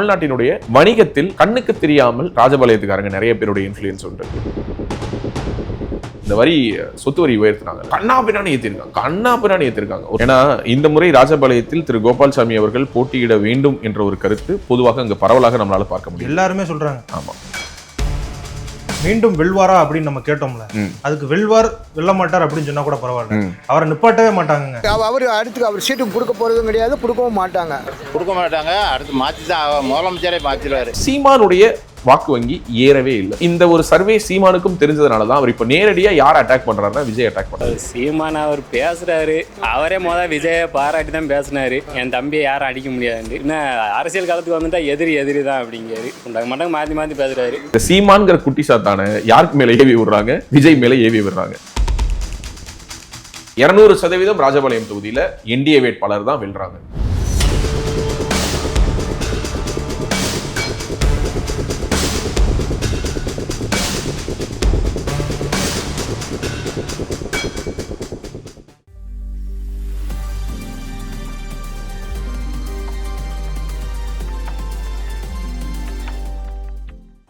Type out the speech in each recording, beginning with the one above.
தமிழ்நாட்டினுடைய வணிகத்தில் கண்ணுக்கு தெரியாமல் ராஜபாளையத்துக்காரங்க நிறைய பேருடைய இன்ஃப்ளூயன்ஸ் உண்டு. இந்த வரி சொத்து வரி உயர்த்தினாங்க, கண்ணா பின்னாடி ஏற்றிருக்காங்க. ஏன்னா இந்த முறை ராஜபாளையத்தில் திரு கோபால்சாமி அவர்கள் போட்டியிட வேண்டும் என்ற ஒரு கருத்து பொதுவாக அங்கு பரவலாக நம்மளால பார்க்க முடியும். எல்லாருமே சொல்றாங்க. ஆமா, மீண்டும் வெல்வாரா அப்படின்னு நம்ம கேட்டோம்ல, அதுக்கு வெல்வார் வெல்ல மாட்டார் அப்படின்னு சொன்னா கூட பரவாயில்ல, அவரை நிப்பாட்டவே மாட்டாங்க. அவர் அடுத்து அவர் சீட்டு கொடுக்க போறதும் கிடையாது, கொடுக்கவும் மாட்டாங்க. அடுத்து மாற்றி தான் முதலமைச்சரே மாற்றிடுவாரு. சீமானுடைய வாக்கு வங்கி ஏறவே இல்லை. இந்த ஒரு சர்வே சீமானுக்கும் தெரிஞ்சதுனால தான் அவர் இப்ப நேரடியா யார் அட்டாக் பண்றாருன்னா விஜய் அட்டாக் பண்றாரு. சீமான் அவர் பேசுறாரு, அவரே விஜயை பாராட்டி தான் பேசினாரு, என் தம்பியை யாரும் அடிக்க முடியாது, என்ன அரசியல் காலத்துக்கு வந்துட்டா எதிரி தான் அப்படிங்கிறாரு. மட்டும் மாத்தி பேசுறாரு. இந்த சீமான்கிற குட்டி சாத்தான யாருக்கு மேல ஏவி விடுறாங்க? விஜய் மேல ஏவி விடுறாங்க. 200% ராஜபாளையம் தொகுதியில என்டிஏ வேட்பாளர் தான் வெல்றாங்க.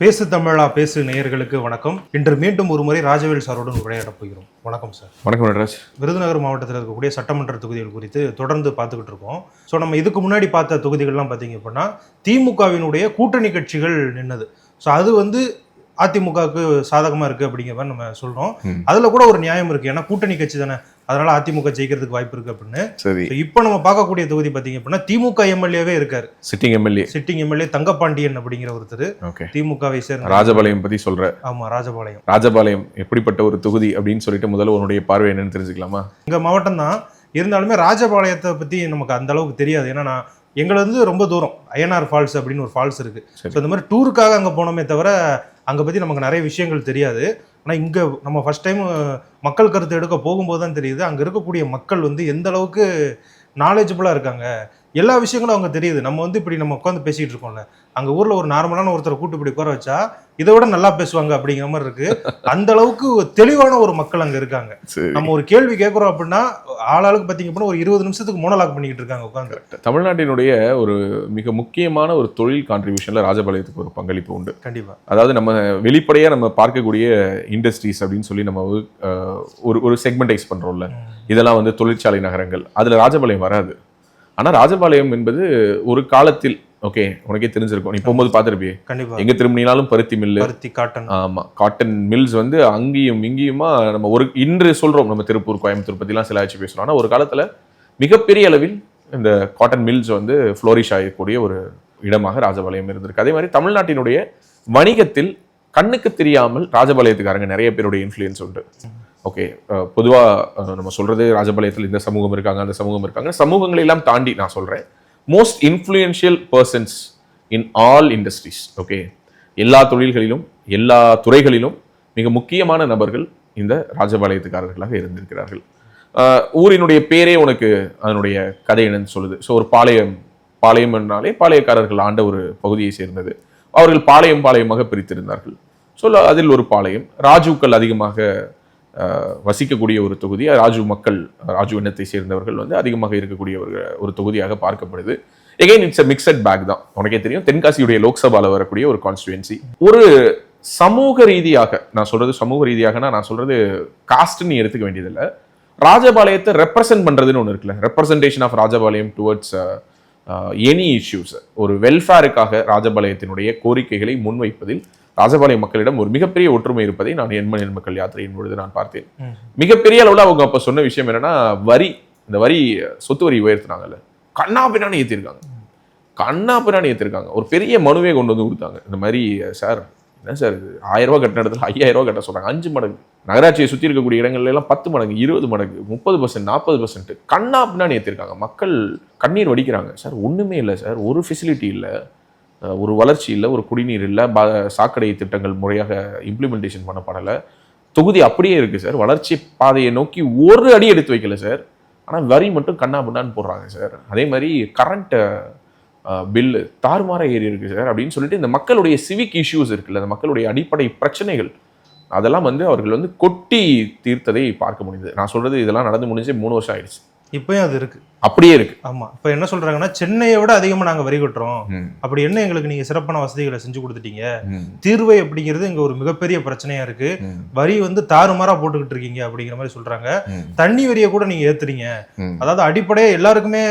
பேசு தமிழா பேசு நேயர்களுக்கு வணக்கம். இன்று மீண்டும் ஒரு முறை ராஜவேல் சாரோடு உரையாடப் போகிறோம். வணக்கம் சார். வணக்கம் நடராஜ். விருதுநகர் மாவட்டத்தில் இருக்கக்கூடிய சட்டமன்ற தொகுதிகள் குறித்து தொடர்ந்து பார்த்துக்கிட்டு இருக்கோம். ஸோ நம்ம இதுக்கு முன்னாடி பார்த்த தொகுதிகள்லாம் பார்த்தீங்க அப்படின்னா திமுகவினுடைய கூட்டணி கட்சிகள் நின்னது. ஸோ அது அதிமுகவுக்கு சாதகமாக இருக்குது அப்படிங்கிற மாதிரி நம்ம சொல்கிறோம். அதில் கூட ஒரு நியாயம் இருக்குது, ஏன்னா கூட்டணி கட்சி தானே, அதனால அதிமுக ஜெயிக்கிறதுக்கு வாய்ப்பு இருக்கு அப்படின்னு. சரி, இப்போ நம்ம பார்க்கக்கூடிய தொகுதி பார்த்தீங்க அப்படின்னா திமுக எம்எல்ஏவே இருக்காரு, சிட்டிங் எம்எல்ஏ தங்கப்பாண்டியன் அப்படிங்கிற ஒருத்தர், திமுகவை சேர்ந்த. ராஜபாளையம் பத்தி சொல்ற? ஆமா, ராஜபாளையம் எப்படிப்பட்ட ஒரு தொகுதி அப்படின்னு சொல்லிட்டு முதல்ல உன்னுடைய பார்வை என்னன்னு தெரிஞ்சுக்கலாமா? எங்க மாவட்டம் தான் இருந்தாலுமே ராஜபாளையத்தை பத்தி நமக்கு அந்த அளவுக்கு தெரியாது. ஏன்னா எங்களை ரொம்ப தூரம் அய்யனார் ஃபால்ஸ் அப்படின்னு ஒரு ஃபால்ஸ் இருக்கு. ஸோ இந்த மாதிரி டூருக்காக அங்கே போனோமே தவிர அங்கே பற்றி நமக்கு நிறைய விஷயங்கள் தெரியாது. ஆனால் இங்கே நம்ம ஃபர்ஸ்ட் டைம் மக்கள் கருத்து எடுக்க போகும்போது தான் தெரியுது அங்கே இருக்கக்கூடிய மக்கள் எந்த அளவுக்கு நாலேஜபிளாக இருக்காங்க. எல்லா விஷயங்களும் அவங்க தெரியுது. நம்ம இப்படி நம்ம உட்காந்து பேசிகிட்டு இருக்கோம்ல, அங்கே ஊரில் ஒரு நார்மலான ஒருத்தரை கூட்டு இப்படி உட்கார வச்சா இதை விட நல்லா பேசுவாங்க அப்படிங்கிற மாதிரி இருக்கு. அந்த அளவுக்கு தெளிவான ஒரு மக்கள் அங்கே இருக்காங்க. நம்ம ஒரு கேள்வி கேட்குறோம் அப்படின்னா ஆளாளுக்கு பார்த்தீங்க அப்படின்னா ஒரு 20 நிமிஷத்துக்கு மோனோலாக் பண்ணிக்கிட்டு இருக்காங்க உட்காந்து. தமிழ்நாட்டினுடைய ஒரு மிக முக்கியமான ஒரு தொழில் கான்ட்ரிபியூஷன்ல ராஜபாளையத்துக்கு ஒரு பங்களிப்பு உண்டு. கண்டிப்பாக. அதாவது நம்ம வெளிப்படையாக நம்ம பார்க்கக்கூடிய இண்டஸ்ட்ரீஸ் அப்படின்னு சொல்லி நம்ம ஒரு செக்மெண்டைஸ் பண்றோம்ல, இதெல்லாம் தொழிற்சாலை நகரங்கள், அதுல ராஜபாளையம் வராது. ஆனா ராஜபாளையம் என்பது ஒரு காலத்தில் உனக்கே தெரிஞ்சிருக்கும், நீ போகும்போது பார்த்திருப்பியே, எங்க திரும்பினாலும் பருத்தி மில்லு, காட்டன். ஆமா, காட்டன் மில்ஸ் அங்கேயும் இங்கேயுமா நம்ம இன்று சொல்றோம், நம்ம திருப்பூர் கோயம்புத்தூர் பத்திலாம் சில ஆட்சி பேசுறோம். ஆனா ஒரு காலத்துல மிகப்பெரிய அளவில் இந்த காட்டன் மில்ஸ் ஃப்ளோரிஷ் ஆகக்கூடிய ஒரு இடமாக ராஜபாளையம் இருந்திருக்கு. அதே மாதிரி தமிழ்நாட்டினுடைய வணிகத்தில் கண்ணுக்கு தெரியாமல் ராஜபாளையத்துக்காரங்க நிறைய பேருடைய இன்ஃப்ளூயன்ஸ் உண்டு. பொதுவாக நம்ம சொல்றது ராஜபாளையத்தில் இந்த சமூகம் இருக்காங்க, அந்த சமூகம் இருக்காங்க. சமூகங்களை எல்லாம் தாண்டி நான் சொல்றேன், most influential persons in all industries. எல்லா தொழில்களிலும் எல்லா துறைகளிலும் மிக முக்கியமான நபர்கள் இந்த ராஜபாளையத்துக்காரர்களாக இருந்திருக்கிறார்கள். ஊரினுடைய பேரே உனக்கு அதனுடைய கதை என்னன்னு சொல்லுது. ஸோ ஒரு பாளையம் என்றாலே பாளையக்காரர்கள் ஆண்ட ஒரு பகுதியை சேர்ந்தது. அவர்கள் பாளையமாக பிரித்திருந்தார்கள். ஸோ அதில் ஒரு பாளையம், ராஜுக்கள் அதிகமாக வசிக்கக்கூடிய ஒரு தொகுதி. ராஜு இனத்தை சேர்ந்தவர்கள் அதிகமாக இருக்கக்கூடிய ஒரு தொகுதியாக பார்க்கப்படுது. எகைன் இட்ஸ் மிக்சட் பேக் தான். உனக்கே தெரியும், தென்காசியுடைய லோக்சபால வரக்கூடிய ஒரு கான்ஸ்டிடுவன்சி. ஒரு சமூக ரீதியாக நான் சொல்றது காஸ்ட்னு எடுத்துக்க வேண்டியதில்லை. ராஜபாளையத்தை ரெப்ரசென்ட் பண்றதுன்னு ஒன்று இருக்குல்ல, representation of Rajapalayam towards any issues. ஒரு வெல்ஃபேருக்காக ராஜபாளையத்தினுடைய கோரிக்கைகளை முன்வைப்பதில் ராஜபாளையம் மக்களிடம் ஒரு மிகப்பெரிய ஒற்றுமை இருப்பதை நான் எண்மண் மக்கள் யாத்திரையின் பொழுது நான் பார்த்தேன். மிகப்பெரிய அளவில் அவங்க அப்ப சொன்ன விஷயம் என்னன்னா, இந்த வரி சொத்து வரி உயர்த்தினாங்கல்ல, கண்ணா பின்னாடி ஏற்றிருக்காங்க. ஒரு பெரிய மனுவே கொண்டு கொடுத்தாங்க. இந்த மாதிரி சார், என்ன சார் இது 1000 ரூபாய் கட்டின இடத்துல 5000 ரூபாய் கட்ட சொல்றாங்க, 5 மடங்கு. நகராட்சியை சுற்றி இருக்கக்கூடிய இடங்கள்ல எல்லாம் 10 மடங்கு, 20 மடங்கு, 30%, 40% கண்ணா பின்னாடி ஏற்றிருக்காங்க. மக்கள் கண்ணீர் வடிக்கிறாங்க. சார் ஒண்ணுமே இல்லை சார், ஒரு ஃபெசிலிட்டி இல்லை, ஒரு வளர்ச்சி இல்லை, ஒரு குடிநீர் இல்லை, சாக்கடை திட்டங்கள் முறையாக இம்ப்ளிமெண்டேஷன் பண்ணப்படலை, தொகுதி அப்படியே இருக்கு சார், வளர்ச்சி பாதையை நோக்கி ஒரு அடி எடுத்து வைக்கல சார், ஆனால் வரி மட்டும் கண்ணா பின்னான்னு போடுறாங்க சார். அதே மாதிரி கரண்ட் பில்லு தாறுமாற ஏறி இருக்கு சார் அப்படின்னு சொல்லிட்டு இந்த மக்களுடைய சிவிக் இஷ்யூஸ் இருக்குல்ல, அந்த மக்களுடைய அடிப்படை பிரச்சனைகள் அதெல்லாம் அவர்கள் கொட்டி தீர்த்ததை பார்க்க முடியுது. நான் சொல்றது இதெல்லாம் நடந்து முடிஞ்சு 3 வருஷம் ஆயிடுச்சு. இப்பயும் அது இருக்கு. அப்படியே இருக்கு. ஆமா, இப்ப என்ன சொல்றாங்கன்னா சென்னையை விட அதிகமா நாங்க வரி கட்டுறோம், ம். அப்படி என்ன எங்களுக்கு நீங்க சிறப்பான வசதிகளை செஞ்சு கொடுத்துட்டீங்க, ம். தீர்வை அப்படிங்கிறது இங்க ஒரு மிகப்பெரிய பிரச்சனையா இருக்கு, ம். வரி வந்து தாறுமாறா போட்டுக்கிட்டு இருக்கீங்க அப்படிங்கிற மாதிரி சொல்றாங்க. ம். தண்ணி வரியை கூட நீங்க ஏத்துறீங்க, ம். அதாவது அடிப்படையா எல்லாருக்குமே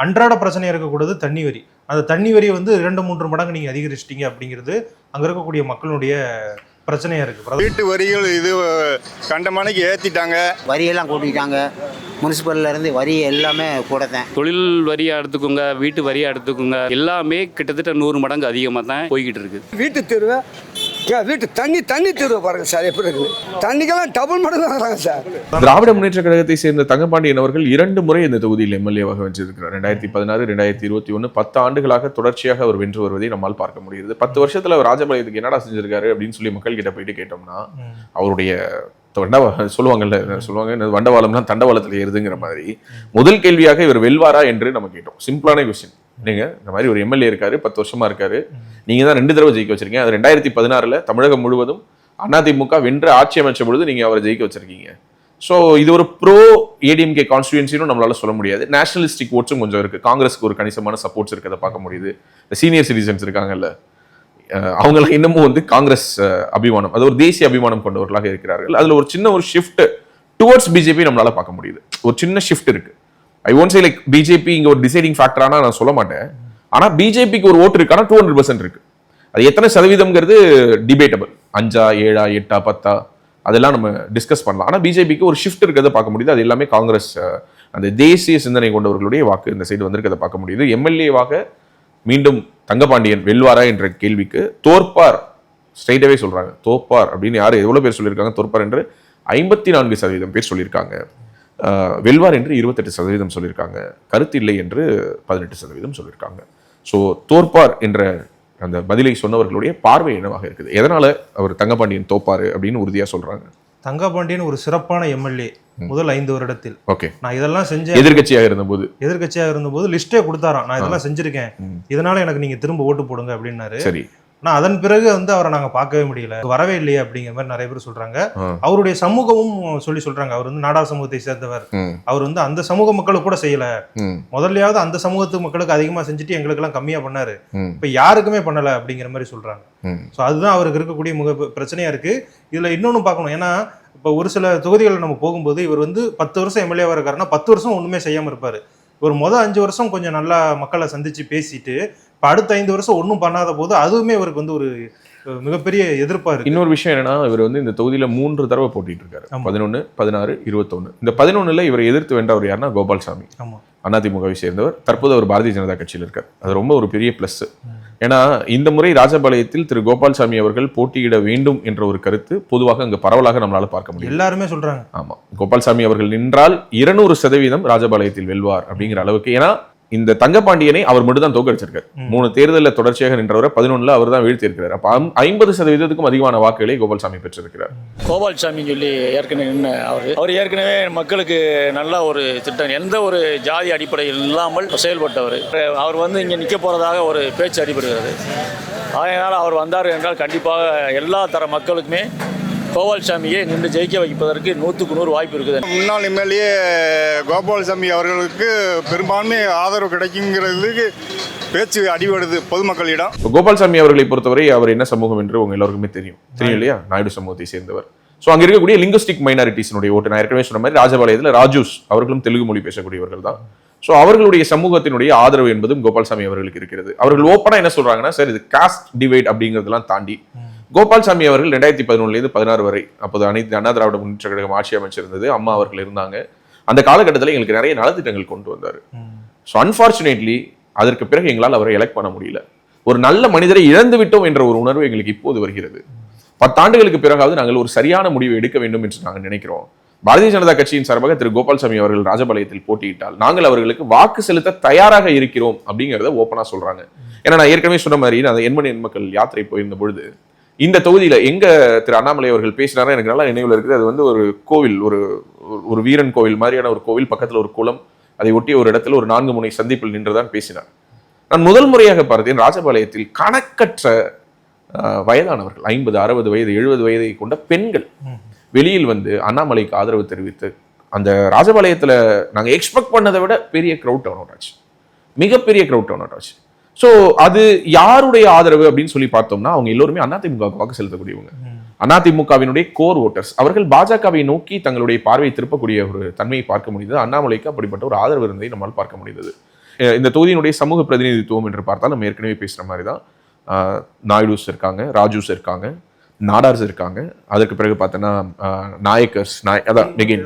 அன்றாட பிரச்சனையா இருக்கக்கூடாது தண்ணி வரி, அந்த தண்ணி வரியை வந்து 2-3 மடங்கு நீங்க அதிகரிச்சிட்டீங்க அப்படிங்கிறது அங்க இருக்கக்கூடிய மக்களுடைய பிரச்சனையா இருக்கு. வீட்டு வரிகள் இது கண்டமானைக்கு ஏற்றிட்டாங்க, வரியெல்லாம் கூட்டிட்டாங்க, முனிசிபல்ல இருந்து வரி எல்லாமே கூட தான். தொழில் வரியாக எடுத்துக்கோங்க, வீட்டு வரியாக எடுத்துக்கோங்க, எல்லாமே கிட்டத்தட்ட 100 மடங்கு அதிகமாக தான் போய்கிட்டு இருக்குது. வீட்டு தெருவை வீட்டு தண்ணி தெருவை பாருங்க சார், எப்படி இருக்கு, தண்ணிக்கெல்லாம் டபுள் மடங்கு வாங்குறாங்க சார். திராவிட முன்னேற்ற கழகத்தை சேர்ந்த தங்கபாண்டியன் அவர்கள் 2 முறை இந்த தொகுதியில் எம்எல்ஏவாக வென்றிருக்கிறார். 2016, 2021, 10 ஆண்டுகளாக தொடர்ச்சியாக அவர் வென்று வருவதை நம்மால் பார்க்க முடியுது. 10 வருஷத்துல அவர் ராஜபாளையத்துக்கு என்னடா செஞ்சிருக்காரு அப்படின்னு சொல்லி மக்கள் கிட்ட போயிட்டு கேட்டோம்னா, அவருடைய சொல்லுவாங்கல்ல, வண்டவாளம்லாம் தண்டவாளத்தில் ஏறுதுங்கிற மாதிரி முதல் கேள்வியாக இவர் வெல்வாரா என்று நம்ம கேட்டோம். சிம்பிளான கொஸ்டின். நீங்க இந்த மாதிரி ஒரு எம்எல்ஏ இருக்காரு, 10 வருஷமா இருக்காரு, நீங்க தான் 2 தடவை ஜெயிக்க வச்சிருக்கீங்க. அது 2016 தமிழகம் முழுவதும் அதிமுக வென்று ஆட்சி அமைச்ச பொழுது நீங்க அவரை ஜெயிக்க வச்சிருக்கீங்க. ஸோ இது ஒரு ப்ரோ ஏடிஎம்கே கான்ஸ்டியூன்சின்னு நம்மளால சொல்ல முடியாது. நேஷனலிஸ்டிக் ஓட்ஸும் கொஞ்சம் இருக்கு, காங்கிரஸ்க்கு ஒரு கணிசமான சப்போர்ட்ஸ் இருக்கிறத பார்க்க முடியுது. சீனியர் சிட்டிசன்ஸ் இருக்காங்கல்ல, அவங்களாம் இன்னமும் வந்து காங்கிரஸ் அபிமானம், அது ஒரு தேசிய அபிமானம் கொண்டவர்களாக இருக்கிறார்கள். அதுல ஒரு சின்ன ஒரு ஷிஃப்ட் டுவர்ட்ஸ் பிஜேபி நம்மளால பார்க்க முடியுது. ஒரு சின்ன ஷிஃப்ட் இருக்கு. I won't say like BJP இங்க ஒரு டிசைடிங் ஃபேக்டரானா நான் சொல்ல மாட்டேன். ஆனா பிஜேபிக்கு ஒரு ஓட்டு இருக்கானா 200% இருக்கு. அது எத்தனை சதவீதம்ங்கிறது டிபேட்டபிள், 5, 7, 8, 10 அதெல்லாம் நம்ம டிஸ்கஸ் பண்ணலாம். ஆனா பிஜேபிக்கு ஒரு ஷிஃப்ட் இருக்கிறத பார்க்க முடியுது. அது எல்லாமே காங்கிரஸ் அந்த தேசிய சிந்தனை கொண்டவர்களுடைய வாக்கு இந்த சைடு வந்திருக்கிறத பார்க்க முடியுது. எம்எல்ஏவாக மீண்டும் தங்கபாண்டியன் வெல்வாரா என்ற கேள்விக்கு தோற்பார், ஸ்ட்ரைட்டாவே சொல்றாங்க தோற்பார் அப்படின்னு. யாரு எவ்வளவு பேர் சொல்லியிருக்காங்க தோற்பார் என்று? 54% பேர் சொல்லியிருக்காங்க. வெல்வார் என்று 28% சொல்லியிருக்காங்க. கருத்து இல்லை என்று 18% சொல்லியிருக்காங்க. ஸோ தோற்பார் என்ற அந்த பதிலை சொன்னவர்களுடைய பார்வை என்னவாக இருக்குது? எதனால அவர் தங்கபாண்டியன் தோப்பாரு அப்படின்னு உறுதியா சொல்றாங்க? தங்கபாண்டியன் ஒரு சிறப்பான எம்எல்ஏ முதல் 5 வருடத்தில். ஓகே, நான் இதெல்லாம் செஞ்சேன். எதிர்கட்சியாக இருந்தபோது லிஸ்டே கொடுத்தாராம், நான் இதெல்லாம் செஞ்சிருக்கேன், இதனால எனக்கு நீங்க திரும்ப ஓட்டு போடுங்க அப்படின்னாரு. சரி. ஆனா அதன் பிறகு வந்து அவரை நாங்க பார்க்கவே முடியல, வரவே இல்லையே அப்படிங்கிற மாதிரி நிறைய பேர் சொல்றாங்க. அவருடைய சமூகமும் சொல்றாங்க, அவர் வந்து நாடா சமூகத்தை சேர்ந்தவர், அவர் வந்து அந்த சமூக மக்களுக்கு கூட செய்யல, முதல்லையாவது அந்த சமூகத்து மக்களுக்கு அதிகமா செஞ்சுட்டு எங்களுக்கு எல்லாம் கம்மியா பண்ணாரு, இப்ப யாருக்குமே பண்ணல அப்படிங்கிற மாதிரி சொல்றாங்க. சோ அதுதான் அவருக்கு இருக்கக்கூடிய பிரச்சனையா இருக்கு. இதுல இன்னொன்னு பார்க்கணும், ஏன்னா இப்ப ஒரு சில தொகுதிகள் நம்ம போகும்போது இவர் வந்து 10 வருஷம் எம்எல்ஏவா இருக்காருன்னா 10 வருஷம் ஒண்ணுமே செய்யாம இருப்பாரு. ஒரு 5 வருஷம் கொஞ்சம் நல்லா மக்களை சந்திச்சு பேசிட்டு இப்ப அடுத்த 5 வருஷம் ஒன்றும் பண்ணாத போது அதுவுமே இவருக்கு வந்து ஒரு மிகப்பெரிய எதிர்ப்பா இருக்கு. இன்னொரு விஷயம் என்னன்னா, இவர் வந்து இந்த தொகுதியில 3 தடவை போட்டிட்டு இருக்காரு. 11, 16, 21. இந்த 11ல இவரை எதிர்த்து வென்றவர் யாருன்னா கோபால்சாமி, அதிமுகவை சேர்ந்தவர். தற்போது அவர் பாரதிய ஜனதா கட்சியில் இருக்கார். அது ரொம்ப ஒரு பெரிய பிளஸ். ஏன்னா இந்த முறை ராஜபாளையத்தில் திரு கோபால்சாமி அவர்கள் போட்டியிட வேண்டும் என்ற ஒரு கருத்து பொதுவாக அங்கு பரவலாக நம்மளால பார்க்க முடியும். எல்லாருமே சொல்றாங்க. ஆமா, கோபால்சாமி அவர்கள் நின்றால் 200% ராஜபாளையத்தில் வெல்வார் அப்படிங்கிற அளவுக்கு. ஏன்னா இந்த தங்கபாண்டியனை அவர் மட்டும் தான் தோக்கடிச்சிருக்காரு. 3 தேர்தலில் தொடர்ச்சியாக நின்றவரை 11ல் அவர் தான் வீழ்த்தி இருக்கிறார். அப்ப 50%க்கும் அதிகமான வாக்குகளை கோபால்சாமி பெற்றிருக்கிறார். கோபால்சாமி சொல்லி ஏற்கனவே நின்று அவர் ஏற்கனவே மக்களுக்கு நல்ல ஒரு திட்டம், எந்த ஒரு ஜாதி அடிப்படையில் இல்லாமல் செயல்பட்டவர். அவர் வந்து இங்கே நிற்க போறதாக ஒரு பேச்சு அடிபடுகிறது. அதனால் அவர் வந்தார் என்றால் கண்டிப்பாக எல்லா தர மக்களுக்குமே கோபால்சாமியை நின்று ஜெயிக்க வைப்பதற்கு 100க்கு 100 வாய்ப்பு இருக்குது. முன்னாள் எம்எல்ஏ கோபால்சாமி அவர்களுக்கு பெரும்பான்மை ஆதரவு கிடைக்குங்கிறதுக்கு பேச்சு அடிபடுது பொதுமக்களிடம். கோபால்சாமி அவர்களை பொறுத்தவரை அவர் என்ன சமூகம் என்று உங்க எல்லாருக்குமே தெரியும் இல்லையா? நாயுடு சமூகத்தை சேர்ந்தவர். ஸோ அங்க இருக்கக்கூடிய லிங்குஸ்டிக் மைனாரிட்டிஸினுடைய ஓட்டு, நான் ஏற்கனவே சொன்ன மாதிரி ராஜபாளையத்தில் ராஜூஸ் அவர்களும் தெலுங்கு மொழி பேசக்கூடியவர்கள் தான். ஸோ அவர்களுடைய சமூகத்தினுடைய ஆதரவு என்பதும் கோபால்சாமி அவர்களுக்கு இருக்கிறது. அவர்கள் ஓப்பனா என்ன சொல்றாங்கன்னா, சார் இது காஸ்ட் டிவைட் அப்படிங்கிறதெல்லாம் தாண்டி கோபால்சாமி அவர்கள் 2011 16 வரை, அப்போது அனைத்து அண்ணா திராவிட முன்னேற்ற கழகம் ஆட்சி அமைச்சிருந்தது, அம்மா அவர்கள் இருந்தாங்க. அந்த காலகட்டத்தில் எங்களுக்கு நிறைய நலத்திட்டங்கள் கொண்டு வந்தார். ஸோ அன்பார்ச்சுனேட்லி அதற்கு பிறகு எங்களால் அவரை எலெக்ட் பண்ண முடியல. ஒரு நல்ல மனிதரை இழந்து விட்டோம் என்ற ஒரு உணர்வு எங்களுக்கு இப்போது வருகிறது. 10 ஆண்டுகளுக்கு பிறகாவது நாங்கள் ஒரு சரியான முடிவை எடுக்க வேண்டும் என்று நாங்கள் நினைக்கிறோம். பாரதிய ஜனதா கட்சியின் சார்பாக திரு கோபால்சாமி அவர்கள் ராஜபாளையத்தில் போட்டியிட்டால் நாங்கள் அவர்களுக்கு வாக்கு செலுத்த தயாராக இருக்கிறோம் அப்படிங்கிறத ஓப்பனா சொல்றாங்க. ஏன்னா நான் ஏற்கனவே சொன்ன மாதிரி நான் எண்மணி மக்கள் யாத்திரை போயிருந்த பொழுது இந்த தொகுதியில எங்க திரு அண்ணாமலை அவர்கள் பேசினாரா எனக்கு நல்லா நினைவுல இருக்குது. அது வந்து ஒரு கோவில், ஒரு வீரன் கோவில் மாதிரியான ஒரு கோவில், பக்கத்துல ஒரு குளம், அதை ஒட்டிய ஒரு இடத்துல ஒரு 4 முனை சந்திப்பில் நின்றுதான் பேசினார். நான் முதல் முறையாக பார்த்தேன் ராஜபாளையத்தில் கணக்கற்ற வயதானவர்கள், 50, 60 வயது, 70 வயதை கொண்ட பெண்கள் வெளியில் வந்து அண்ணாமலைக்கு ஆதரவு தெரிவித்து அந்த ராஜபாளையத்துல நாங்க எக்ஸ்பெக்ட் பண்ணதை விட பெரிய க்ரௌட் டர்ன் அவுட் ஆச்சு, மிகப்பெரிய க்ரௌட் டர்ன் அவுட் ஆச்சு. ஸோ அது யாருடைய ஆதரவு அப்படின்னு சொல்லி பார்த்தோம்னா அவங்க எல்லோருமே அதிமுக வாக்கு செலுத்தக்கூடியவங்க, அதிமுகவினுடைய கோர் ஓட்டர்ஸ். அவர்கள் பாஜகவை நோக்கி தங்களுடைய பார்வையை திருப்பக்கூடிய ஒரு தன்மையை பார்க்க முடியுது. அண்ணாமலைக்கு அப்படிப்பட்ட ஒரு ஆதரவு இருந்ததை நம்மால் பார்க்க முடிந்தது. இந்த தொகுதியினுடைய சமூக பிரதிநிதித்துவம் என்று பார்த்தால் நம்ம ஏற்கனவே பேசுற மாதிரி தான் நாயுடுஸ் இருக்காங்க, ராஜூஸ் இருக்காங்க, நாடார்ஸ் இருக்காங்க. அதற்கு பிறகு பார்த்தோன்னா நாயக்கர்ஸ், அதான் நெகின்,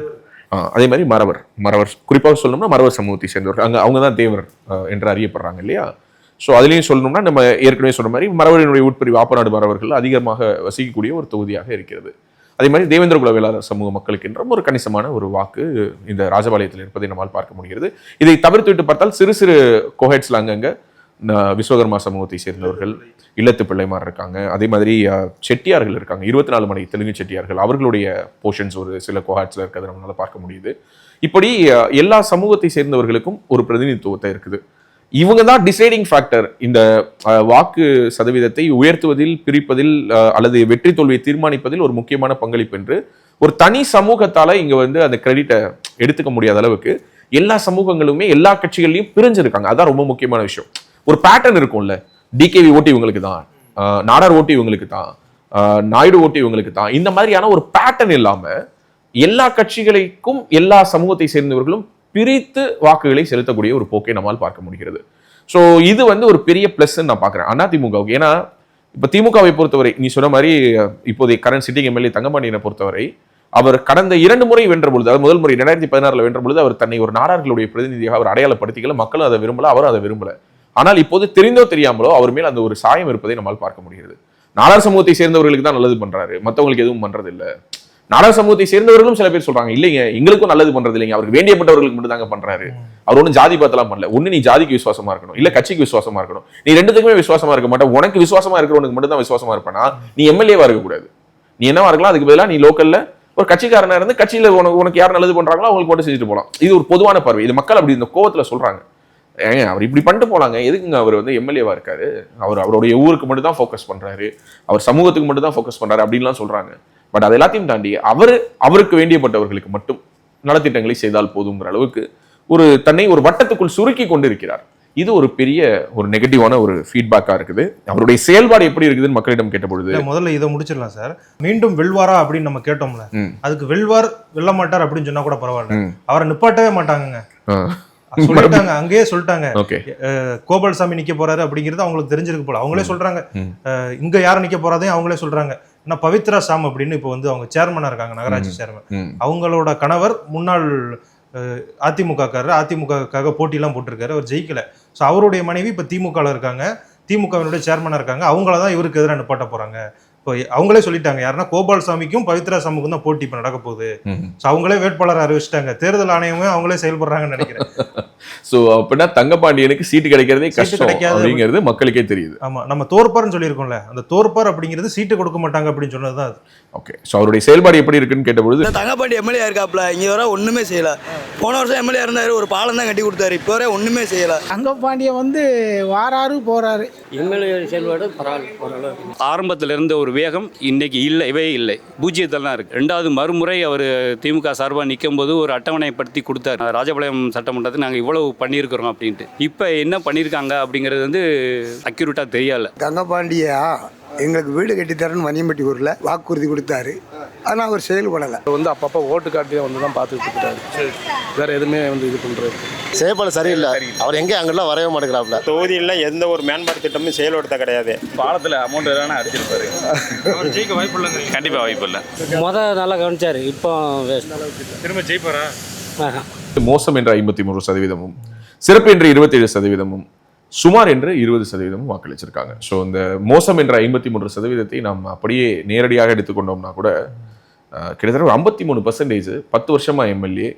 அதே மாதிரி மறவர் குறிப்பாக சொல்லணும்னா மறவர் சமூகத்தை சேர்ந்தவர்கள். அவங்க தான் தேவர் என்று அறியப்படுறாங்க இல்லையா. ஸோ அதுலேயும் சொல்லணும்னா நம்ம ஏற்கனவே சொன்ன மாதிரி மறவரினுடைய உட்பிரிவு ஆப்பநாடு மறவர்கள் அதிகமாக வசிக்கக்கூடிய ஒரு தொகுதியாக இருக்கிறது. அதே மாதிரி தேவேந்திர குல வேளாளர் சமூக மக்களுக்கு என்ற ஒரு கணிசமான ஒரு வாக்கு இந்த ராஜபாளையத்தில் இருப்பதை நம்மால் பார்க்க முடிகிறது. இதை தவிர்த்து விட்டு பார்த்தால் சிறு சிறு கோஹெட்ஸ்ல அங்கங்க விஸ்வகர்மா சமூகத்தை சேர்ந்தவர்கள், இல்லத்து பிள்ளைமார் இருக்காங்க, அதே மாதிரி செட்டியார்கள் இருக்காங்க, 24 மணி தெலுங்கு செட்டியார்கள், அவர்களுடைய போர்ஷன்ஸ் ஒரு சில கோஹாட்ஸ்ல இருக்கிறது நம்மளால பார்க்க முடியுது. இப்படி எல்லா சமூகத்தை சேர்ந்தவர்களுக்கும் ஒரு பிரதிநிதித்துவத்தை இருக்குது. இவங்க தான் டிசைடிங் ஃபேக்டர் இந்த வாக்கு சதவீதத்தை உயர்த்துவதில், பிரிப்பதில் அல்லது வெற்றி தோல்வியை தீர்மானிப்பதில் ஒரு முக்கியமான பங்களிப்பு என்று ஒரு தனி சமூகத்தால இங்க வந்து அந்த கிரெடிட்டை எடுத்துக்க முடியாத அளவுக்கு எல்லா சமூகங்களுமே எல்லா கட்சிகள்லையும் பிரிஞ்சிருக்காங்க. அதான் ரொம்ப முக்கியமான விஷயம். ஒரு பேட்டர்ன் இருக்கும்ல, டிகேவி ஓட்டு இவங்களுக்கு தான், நாடார் ஓட்டு இவங்களுக்கு தான், நாயுடு ஓட்டு இவங்களுக்கு தான், இந்த மாதிரியான ஒரு பேட்டர்ன் இல்லாம எல்லா கட்சிகளுக்கும் எல்லா சமூகத்தை சேர்ந்தவர்களும் பிரித்து வாக்குகளை செலுத்தக்கூடிய ஒரு போக்கை நம்மால் பார்க்க முடிகிறது. ஸோ இது வந்து ஒரு பெரிய பிளஸ் நான் பார்க்குறேன் அதிமுகவுக்கு. ஏன்னா இப்போ திமுகவை பொறுத்தவரை நீ சொன்ன மாதிரி இப்போதைய கரண்ட் சிட்டிங் எம்எல்ஏ தங்கபாண்டியனை பொறுத்தவரை அவர் கடந்த 2 முறை வென்ற பொழுது, அதாவது முதல் முறை 2016 வென்ற பொழுது அவர் தன்னை ஒரு நாடார்களுடைய பிரதிநிதியாக அவர் அடையாளப்படுத்திக்கல, மக்களும் அதை விரும்பல, அவரும் அதை விரும்பல. ஆனால் இப்போது தெரிந்தோ தெரியாமலோ அவர் மேல் அந்த ஒரு சாயம் இருப்பதை நம்மால் பார்க்க முடிகிறது. நாடார் சமூகத்தை சேர்ந்தவர்களுக்கு தான் நல்லது பண்றாரு, மற்றவங்களுக்கு எதுவும் பண்றது இல்லை. நாடார் சமூகத்தை சேர்ந்தவர்களும் சில பேர் சொல்றாங்க, இல்லைங்க எங்களுக்கும் நல்லது பண்றது இல்லைங்க, அவருக்கு வேண்டியப்பட்டவர்களுக்கு மட்டும் தாங்க பண்றாரு, அவர் ஒன்றும் ஜாதி பார்த்தலாம் பண்ணல. ஒண்ணு நீ ஜாதிக்கு விசுவாசமா இருக்கணும், இல்ல கட்சிக்கு விசுவாசமா இருக்கணும். நீ ரெண்டுத்துக்குமே விசுவாசமா இருக்க மாட்டேன். உனக்கு விசுவாசமா இருக்கிறவனுக்கு மட்டும் தான் விசுவாசமா இருப்பானா நீ எம்எல்ஏவா இருக்கக்கூடாது. நீ என்னவா இருக்கலாம், அதுக்கு பதிலாக நீ லோக்கல்ல ஒரு கட்சிக்காரனா இருந்து கட்சியில உனக்கு யார் நல்லது பண்றாங்களோ அவங்களுக்கு மட்டும் செஞ்சுட்டு போகலாம். இது ஒரு பொதுவான பார்வை. இது மக்கள் அப்படி இந்த கோவத்துல சொல்றாங்க, ஏங்க அவர் இப்படி பண்ணிட்டு போலாங்க, எதுக்குங்க அவர் வந்து எம்எல்ஏவா இருக்காரு, அவருடைய ஊருக்கு மட்டும் தான் ஃபோக்கஸ் பண்றாரு, அவர் சமூகத்துக்கு மட்டும் தான் ஃபோக்கஸ் பண்றாரு அப்படின்லாம் சொல்றாங்க. பட் அது எல்லாத்தையும் தாண்டி அவருக்கு வேண்டியப்பட்டவர்களுக்கு மட்டும் நலத்திட்டங்களை செய்தால் போதுங்கிற அளவுக்கு தன்னை ஒரு வட்டத்துக்குள் சுருக்கி கொண்டு இருக்கிறார். இது ஒரு பெரிய ஒரு நெகட்டிவான ஒரு ஃபீட்பேக்கா இருக்குது. அவருடைய செயல்பாடு எப்படி இருக்குதுன்னு மக்களிடம் கேட்ட பொழுது முதல்ல இதை முடிச்சிடலாம் சார். மீண்டும் வெல்வாரா அப்படின்னு நம்ம கேட்டோம்ல, அதுக்கு வெல்வார் வெல்ல மாட்டார் அப்படின்னு சொன்னா கூட பரவாயில்ல, அவரை நிப்பாட்டவே மாட்டாங்க. சொல்லிட்டாங்க, அங்கேயே சொல்லிட்டாங்க கோபால்சாமி நிக்க போறாரு அப்படிங்கிறது அவங்களுக்கு தெரிஞ்சிருக்கு போல. அவங்களே சொல்றாங்க இங்க யாரும் நிக்க போறாதையும் அவங்களே சொல்றாங்க. ஏன்னா பவித்ரா சாம் அப்படின்னு இப்போ வந்து அவங்க சேர்மனா இருக்காங்க, நகராட்சி சேர்மன். அவங்களோட கணவர் முன்னாள் அதிமுகக்காக போட்டிலாம் போட்டிருக்காரு, அவர் ஜெயிக்கல. ஸோ அவருடைய மனைவி இப்போ திமுகவில் இருக்காங்க, திமுகவினுடைய சேர்மனா இருக்காங்க. அவங்களதான் இவருக்கு எதிராக நிப்பாட்ட போறாங்க. இப்போ அவங்களே சொல்லிட்டாங்க, யாருன்னா கோபால்சாமிக்கும் பவித்ரா சாமுக்கும் தான் போட்டி இப்போ நடக்க போகுது. ஸோ அவங்களே வேட்பாளர் அறிவிச்சிட்டாங்க. தேர்தல் ஆணையமே அவங்களே செயல்படுறாங்கன்னு நினைக்கிறேன். ஸோ அப்படின்னா தங்கபாண்டியனுக்கு சீட்டு கிடைக்கிறதே கஷ்டம் அப்படிங்கிறது மக்களுக்கே தெரியுது. ஆமா, நம்ம தோற்பார்னு சொல்லியிருக்கோம்ல, அந்த தோற்பார் அப்படிங்கிறது சீட்டு கொடுக்க மாட்டாங்க அப்படின்னு சொன்னதுதான் அது. ஓகே, ஸோ அவருடைய செயல்பாடு எப்படி இருக்குன்னு கேட்டபொழுது தங்கபாண்டி எம்எல்ஏ இருக்காப்ல, இங்க வர ஒண்ணுமே செய்யல. போன வருஷம் எம்எல்ஏ இருந்தாரு, ஒரு பாலம் தான் கட்டி கொடுத்தாரு, இப்போ வரை ஒண்ணுமே செய்யல. தங்கபாண்டிய வந்து வாராரு போறாரு. எம்எல்ஏ செயல்பாடு பரவாயில்ல. ஆரம்பத்தில் இருந்த ஒரு வேகம் இன்னைக்கு இல்லவே இல்லை, பூஜ்ஜியத்தில் தான் இருக்கு. ரெண்டாவது மறுமுறை அவர் திமுக சார்பாக நிற்கும் போது ஒரு அட்டவணைப்படுத்தி கொடுத்தாரு, ராஜபாளையம் சட்டமன்றத்தில் நாங்கள் இவ்வளவு பண்ணியிருக்கிறோம் அப்படின்ட்டு. இப்போ என்ன பண்ணியிருக்காங்க அப்படிங்கிறது வந்து அக்யூரேட்டாக தெரியல. தங்கபாண்டியா எங்களுக்கு வீடு கட்டித்தரன்னு மணியம்பட்டி ஊரில் வாக்குறுதி கொடுத்தாரு, ஆனால் அவர் செயல்படலை. வந்து அப்பப்போ ஓட்டு காட்டி வந்து தான் பார்த்துட்டு இருக்காரு, வேற எதுவுமே வந்து இது பண்றாரு. செயல்பாடு சரியில்லை. அவர் எங்கே அங்கெல்லாம் வரவே மாட்டேங்கிறாப்ல. தொகுதியில் எந்த ஒரு மேம்பாட்டு திட்டமும் செயல்படுத்த கிடையாது. பாலத்தில் அமௌண்ட் எதனா அடிச்சிருப்பாரு, ஜெயிக்க வாய்ப்பு இல்லைங்க. கண்டிப்பாக வாய்ப்பு இல்லை. நல்லா கவனிச்சாரு, இப்போ திரும்ப ஜெயிப்பாரா? மோசம் என்ற 53%, சிறப்பு என்று 27%, சுமார் என்று 20% வாக்களிச்சிருக்காங்க. ஸோ இந்த மோசம் என்ற 53% நாம் அப்படியே நேரடியாக எடுத்துக்கொண்டோம்னா கூட கிட்டத்தட்ட 53%, 10 வருஷமா எம்எல்ஏ,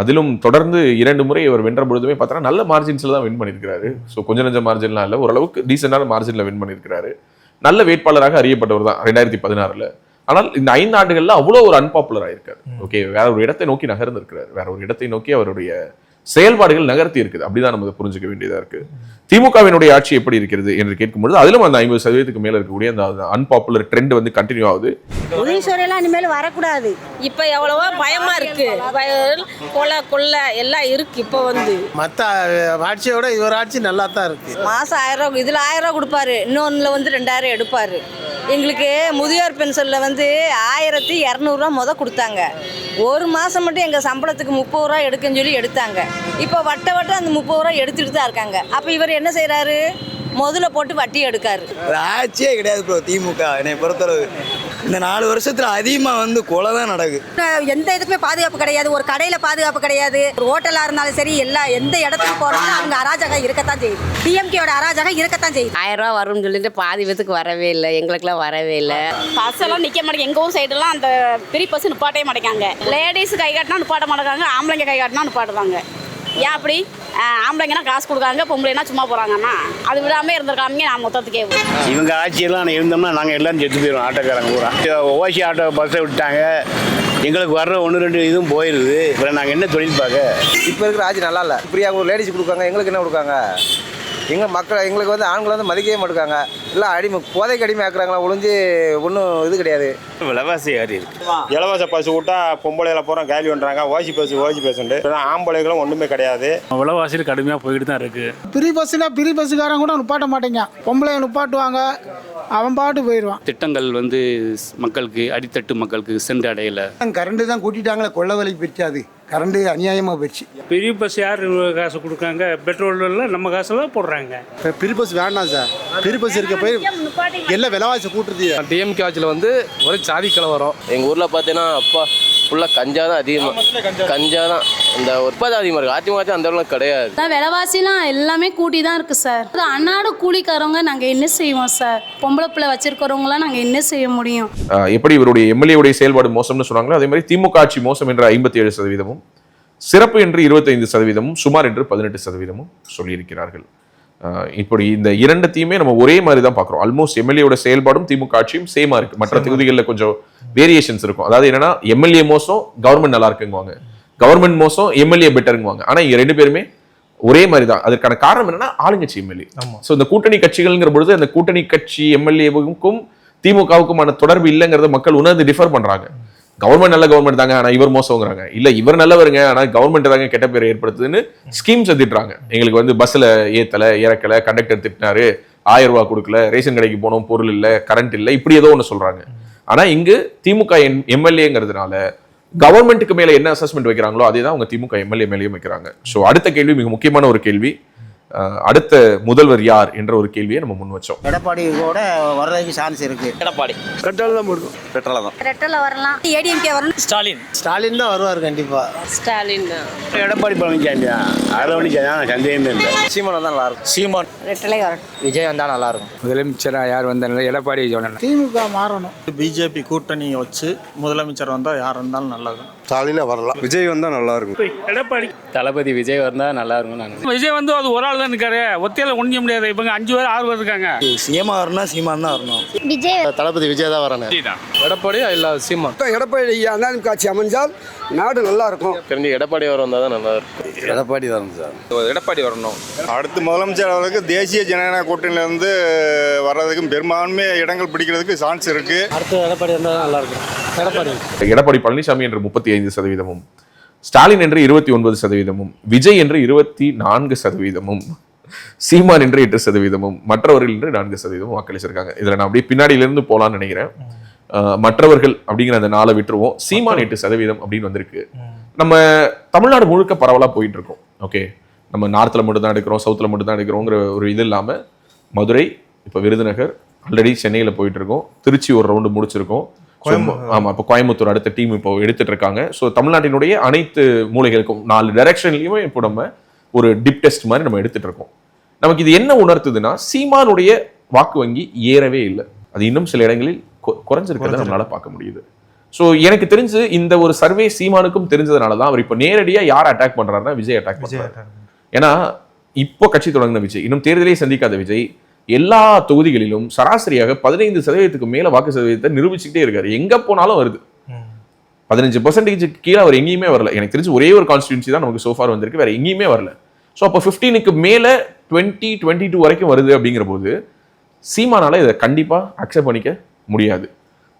அதிலும் தொடர்ந்து 2 முறை அவர் வென்ற பொழுதுமே பார்த்தோன்னா நல்ல மார்ஜின்ஸ்ல தான் வின் பண்ணியிருக்கிறாரு. ஸோ கொஞ்சம் நஞ்ச மார்ஜின்லாம் இல்லை, ஓரளவுக்கு டீசெண்டான மார்ஜின்ல வின் பண்ணியிருக்கிறாரு. நல்ல வேட்பாளராக அறியப்பட்டவர் தான் 2016. ஆனால் இந்த 5 ஆண்டுகள்ல அவ்வளோ ஒரு அன்பாப்புலர் ஆயிருக்காரு. ஓகே, வேற ஒரு இடத்தை நோக்கி நகர்ந்து இருக்கிறார், வேற ஒரு இடத்தை நோக்கி அவருடைய செயல்பாடுகள் நகர்த்தி இருக்குது. அப்படிதான் நம்ம புரிஞ்சுக்க வேண்டியதா இருக்கு. திமுகவினுடைய ஆட்சி எப்படி இருக்கிறது என்று கேட்கும்போது அதிலும் அந்த 50% மேல இருக்கக்கூடிய அந்த அன்பாப்புலர் ட்ரெண்ட் வந்து கண்டினியூ ஆகுது. உதயசூரியெல்லாம் இனிமேல் வரக்கூடாது. இப்போ எவ்வளவோ பயமா இருக்கு, கொள்ளை எல்லாம் இருக்கு. இப்போ வந்து மற்ற ஆட்சியோட இவர் ஆட்சி நல்லா தான் இருக்கு. மாசம் 1000 ரூபா, இதுல 1000 ரூபா கொடுப்பாரு, இன்னொன்னுல வந்து 2000 எடுப்பாரு. எங்களுக்கு முதியோர் பென்ஷன்ல வந்து 1200 ரூபா கொடுத்தாங்க. ஒரு மாசம் மட்டும் எங்க சம்பளத்துக்கு 30 ரூபா எடுக்குன்னு சொல்லி எடுத்தாங்க. இப்போ வட்ட அந்த 30 ரூபா எடுத்துட்டு தான் இருக்காங்க. அப்ப இவர் என்ன செய்யறாரு? முதல்ல போட்டு வட்டி எடுக்காரு. ஆட்சியே கிடையாது ப்ரோ திமுக. என்னை பொறுத்தளவு இந்த 4 வருஷத்துல அதிகமா வந்து கொலை தான் நடக்குது. எந்த இதுக்குமே பாதுகாப்பு கிடையாது. ஒரு கடையில பாதுகாப்பு கிடையாது. ஒரு ஹோட்டலா இருந்தாலும் சரி, எந்த இடத்துக்கு போறாலும் அவங்க அராஜகம் இருக்கத்தான் செய்யுது. டிஎம்கேயோட அராஜகம் இருக்கத்தான் செய்யுது. 1000 ரூபா வரும்னு சொல்லிட்டு பாதி பேத்துக்கு வரவே இல்லை, எங்களுக்குலாம் வரவே இல்லை. பஸ் எல்லாம் நிக்க மாட்டேங்க. எங்க ஊர் சைடுலாம் அந்த ஃப்ரீ பஸ் நிப்பாட்டே மாட்டேங்காங்க. லேடிஸ் கை காட்டினா நிப்பாட்ட மாட்டேங்காங்க, ஆம்பளைங்க கை காட்டினா நிப்பாட்டுவாங்க. ஏன் அப்படி? ஆம்பளைங்கன்னா காசு கொடுக்காங்க, பொம்பளைனா சும்மா போறாங்கன்னா அது விடாம இருந்திருக்காமங்க. நான் மொத்தத்துக்கே இவங்க ஆட்சியெல்லாம் இருந்தோம்னா நாங்கள் எல்லாரும் செத்து போயிடுவோம். ஆட்டோக்காரங்க பூரா ஓசி ஆட்டோ பஸ்ஸை விட்டாங்க. எங்களுக்கு வர்ற 1-2 இதுவும் போயிடுது. இப்போ நாங்கள் என்ன தொழில் பார்க்க? இப்போ இருக்கிற ஆட்சி நல்லா இல்லை. ஃப்ரீயாக ஒரு லேடிஸ் கொடுக்காங்க, எங்களுக்கு என்ன கொடுக்காங்க? எங்கள் மக்கள் எங்களுக்கு வந்து ஆண்களை வந்து மதிக்கவே மாட்டுக்காங்க. எல்லாம் போதைக்கு அடிமை ஆக்குறாங்களா ஒழிஞ்சு ஒன்றும் இது கிடையாது. விலைவாசி ஏறி இருக்கு. இலவச பஸ் விட்டா பொம்பளையில போகிறோம் காலி பண்ணுறாங்க. ஓசி பேசுண்டு ஆம்பளைகளும் ஒன்றுமே கிடையாது. விலைவாசியில் கடுமையாக போய்கிட்டு தான் இருக்கு. ஃப்ரீ பஸ்ஸுக்காரங்க கூட நிப்பாட்ட மாட்டேங்க. பொம்பளை நிப்பாட்டுவாங்க, அவன் பாட்டு போயிடுவான். திட்டங்கள் வந்து மக்களுக்கு, அடித்தட்டு மக்களுக்கு சென்று அடையலை. கரண்ட் தான் கூட்டிட்டாங்களே, கொள்ள விலைக்கு பிரிச்சாது. கரண்ட் அநியாயமாக போயிடுச்சு. பெரிய பஸ் யார் காசு கொடுக்காங்க? பெட்ரோல் நம்ம காசு தான் போடுறாங்க. பெரிய பஸ் வேண்டாம் சார். பெரிய பஸ் இருக்க போய் எல்லாம் விலைவாசி கூட்டுறது. டிஎம்கே ஆட்சியில் வந்து ஒரே சாதி கலவரம். எங்கள் ஊரில் பார்த்தீங்கன்னா அப்பா ஃபுல்லாக கஞ்சா தான் அதிகமாக, கஞ்சா தான் இந்த உற்பத்தி அதிகமாக இருக்குது. அதிமுக அந்த அளவுக்கு கிடையாது. விலைவாசிலாம் எல்லாமே கூட்டி தான் இருக்குது சார். அன்னாடு கூலிக்காரவங்க நாங்கள் என்ன செய்வோம் சார்? பொம்பளை பிள்ளை வச்சிருக்கிறவங்களாம் நாங்கள் என்ன செய்ய முடியும்? எப்படி இவருடைய எம்எல்ஏவுடைய செயல்பாடு மோசம்னு சொன்னாங்களோ அதே மாதிரி திமுக ஆட்சி மோசம் என்ற 57%, சிறப்பு என்று 25%, சுமார் என்று 18% சொல்லியிருக்கிறார்கள். இப்படி இந்த இரண்டத்தையுமே நம்ம ஒரே மாதிரி தான் பார்க்குறோம். ஆல்மோஸ்ட் எம்எல்ஏவோட செயல்பாடும் திமுக ஆட்சியும் சேமா இருக்கு. மற்ற தொகுதிகளில் கொஞ்சம் வேரியேஷன்ஸ் இருக்கும். அதாவது என்னன்னா எம்எல்ஏ மோசம் கவர்மெண்ட் நல்லா இருக்குங்குவாங்க, கவர்மெண்ட் மோசம் எம்எல்ஏ பெட்டருங்குவாங்க. ஆனா இங்க 2 பேருமே ஒரே மாதிரி தான். அதற்கான காரணம் என்னன்னா ஆளுங்கட்சி எம்எல்ஏ. ஸோ இந்த கூட்டணி கட்சிகள்ங்கிற பொழுது அந்த கூட்டணி கட்சி எம்எல்ஏவுக்கும் திமுகவுக்குமான தொடர்பு இல்லைங்கிறத மக்கள் உணர்ந்து டிஃபர் பண்றாங்க. கவர்மெண்ட் நல்ல கவர்மெண்ட் தாங்க, ஆனா இவர் மோசங்கிறாங்க. இல்ல இவர் நல்லவருங்க, ஆனா கவர்மெண்ட் தாங்க கெட்ட பேர் ஏற்படுத்துதுன்னு ஸ்கீம்ஸ் திட்டுறாங்க. எங்களுக்கு வந்து பஸ்ல ஏத்தல, இறக்கல, கண்டக்டர் திட்டினாரு, 1000 ரூபாய் கொடுக்கல, ரேஷன் கடைக்கு போனோம், பொருள் இல்ல, கரண்ட் இல்ல, இப்படி ஏதோ ஒண்ணு சொல்றாங்க. ஆனா இங்கு திமுக எம்எல்ஏங்கிறதுனால கவர்மெண்ட்டுக்கு மேல என்ன அசஸ்மெண்ட் வைக்கிறாங்களோ அதே தான் அவங்க திமுக எம்எல்ஏ மேலேயும் வைக்கிறாங்க. ஸோ அடுத்த கேள்வி மிக முக்கியமான ஒரு கேள்வி. அடுத்த முதல்வர் யார் என்ற ஒரு கேள்வியை நம்ம முன் வச்சோம். எடப்பாடி கூட வர்றதுக்கு சான்ஸ் இருக்கு. எடப்பாடி பெட்ரோல் தான் போடுவோம். பெட்ரோல் தான். ரெட்டல வரலாம், ஏடிஎம்கே வரணும். ஸ்டாலின் தான் வருவார் கண்டிப்பா. ஸ்டாலின் எடப்பாடி பழனிசாமி தான். அதில் சந்தேகமே இல்லை. சீமானம் தான் நல்லா இருக்கும். சீமான் ரெட்டலை வரணும். விஜய் வந்தா நல்லா இருக்கும். முதலமைச்சராக யார் வந்தாலும் எடப்பாடி சொல்லணும். திமுக மாறணும். பிஜேபி கூட்டணி வச்சு முதலமைச்சர் வந்தால் யார் இருந்தாலும் நல்லது. ஸ்டாலினா வரலாம். விஜய் வந்தா நல்லா இருக்கும். எடப்பாடி தளபதி விஜய் வந்தால் நல்லா இருக்கும். நான் விஜய் வந்து அது ஒரு ஆள் தான் இருக்காரு. ஒத்தையில ஒழிஞ்ச முடியாது. இப்போ 5 பேர் 6 பேர் இருக்காங்க. சிஎம் வரணும், சீமான் தான் வரணும். விஜய் தளபதி விஜய் தான் வரணும். எடப்பாடி இல்ல சீமான். எடப்பாடி அண்ணாதிமுக ஆட்சி அமைஞ்சால் நாடு நல்லா இருக்கும். தெரிஞ்சு எடப்பாடி வர வந்தால் தான் நல்லா இருக்கும். எடப்பாடி வரணும் சார். எடப்பாடி வரணும். அடுத்து முதலமைச்சர் அவர்களுக்கு தேசிய ஜனநாயக கூட்டணியிலிருந்து வர்றதுக்கும் பெரும்பான்மை இடங்கள் பிடிக்கிறதுக்கு சான்ஸ் இருக்கு. அடுத்து எடப்பாடி வந்தால் தான் நல்லா இருக்கும். எடப்பாடி பழனிசாமி என்று 35%, ஸ்டாலின் என்று 29%, விஜய் என்று 24%, சீமான் என்று 8%, மற்றவர்கள் என்று 4% வாக்களிச்சிருக்காங்க. இதுல நான் அப்படியே பின்னாடியிலிருந்து போலான்னு நினைக்கிறேன். மற்றவர்கள் அப்படிங்கிற அந்த 4 விட்டுருவோம். சீமான் 8% அப்படின்னு வந்திருக்கு. நம்ம தமிழ்நாடு முழுக்க பரவலா போயிட்டு இருக்கோம். ஓகே, நம்ம நார்த்ல மட்டும் தான் எடுக்கிறோம், சவுத்ல மட்டும் தான் எடுக்கிறோங்கிற ஒரு இது இல்லாம மதுரை, இப்ப விருதுநகர், ஆல்ரெடி சென்னையில போயிட்டு இருக்கோம், திருச்சி ஒரு ரவுண்டு முடிச்சிருக்கோம். ஆமா, இப்போ கோயம்புத்தூர் அடுத்த டீம் இப்போ எடுத்துட்டு இருக்காங்க. ஸோ தமிழ்நாட்டினுடைய அனைத்து மூலைகளுக்கும் 4 டைரக்ஷன்லயுமே இப்போ நம்ம ஒரு டிப் டெஸ்ட் மாதிரி நம்ம எடுத்துட்டு இருக்கோம். நமக்கு இது என்ன உணர்த்துதுன்னா சீமானுடைய வாக்கு வங்கி ஏறவே இல்லை, அது இன்னும் சில இடங்களில் குறைஞ்சிருக்கிறத நம்மளால பார்க்க முடியுது. ஸோ எனக்கு தெரிஞ்சு இந்த ஒரு சர்வே சீமானுக்கும் தெரிஞ்சதுனால தான் அவர் இப்போ நேரடியாக யார் அட்டாக் பண்றாருன்னா விஜய் அட்டாக் பண்றாரு. ஏன்னா இப்போ கட்சி தொடங்கின விஜய், இன்னும் தேர்தலே சந்திக்காத விஜய் எல்லா தொகுதிகளிலும் சராசரியாக 15% மேல வாக்கு சதவீதத்தை நிரூபிச்சுக்கிட்டே இருக்காரு. எங்க போனாலும் வருது. 15% கீழே அவர் எங்கேயுமே வரல. எனக்கு தெரிஞ்சு ஒரே ஒரு கான்ஸ்டிடியூன்சி தான் நமக்கு சோஃபார் வந்திருக்கு, வேற எங்கேயுமே வரல. ஸோ அப்போ 15க்கு மேலே 2022 வரைக்கும் வருது அப்படிங்கிற போது சீமானால இதை கண்டிப்பாக அக்செப்ட் பண்ணிக்க முடியாது.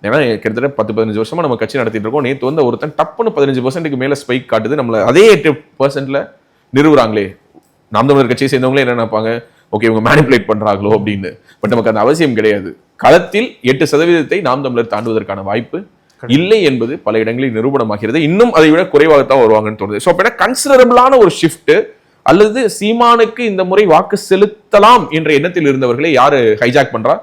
ஏன்னா கிட்டத்தட்ட 10-15 வருஷமா நம்ம கட்சி நடத்திட்டு இருக்கோம். நேற்று வந்து ஒருத்தன் டப்புன்னு 15% மேலே ஸ்பைக் காட்டுது, நம்மளை அதே 8% நிறுவுறாங்களே. நாம் தமிழர் கட்சியை சேர்ந்தவங்களே என்ன நினைப்பாங்க, ஓகே இவங்க மேனிபுலேட் பண்றாங்களோ அப்படின்னு. பட் நமக்கு அந்த அவசியம் கிடையாது. களத்தில் 8% நாம் தமிழர் தாண்டுவதற்கான வாய்ப்பு இல்லை என்பது பல இடங்களில் நிரூபணமாகிறது. இன்னும் அதை விட குறைவாகத்தான் வருவாங்கன்னு தோணுது. ஸோ அப்ப கன்சிடரபிளான ஒரு ஷிஃப்ட் அல்லது சீமானுக்கு இந்த முறை வாக்கு செலுத்தலாம் என்ற எண்ணத்தில் இருந்தவர்களை யாரு ஹைஜாக் பண்றா?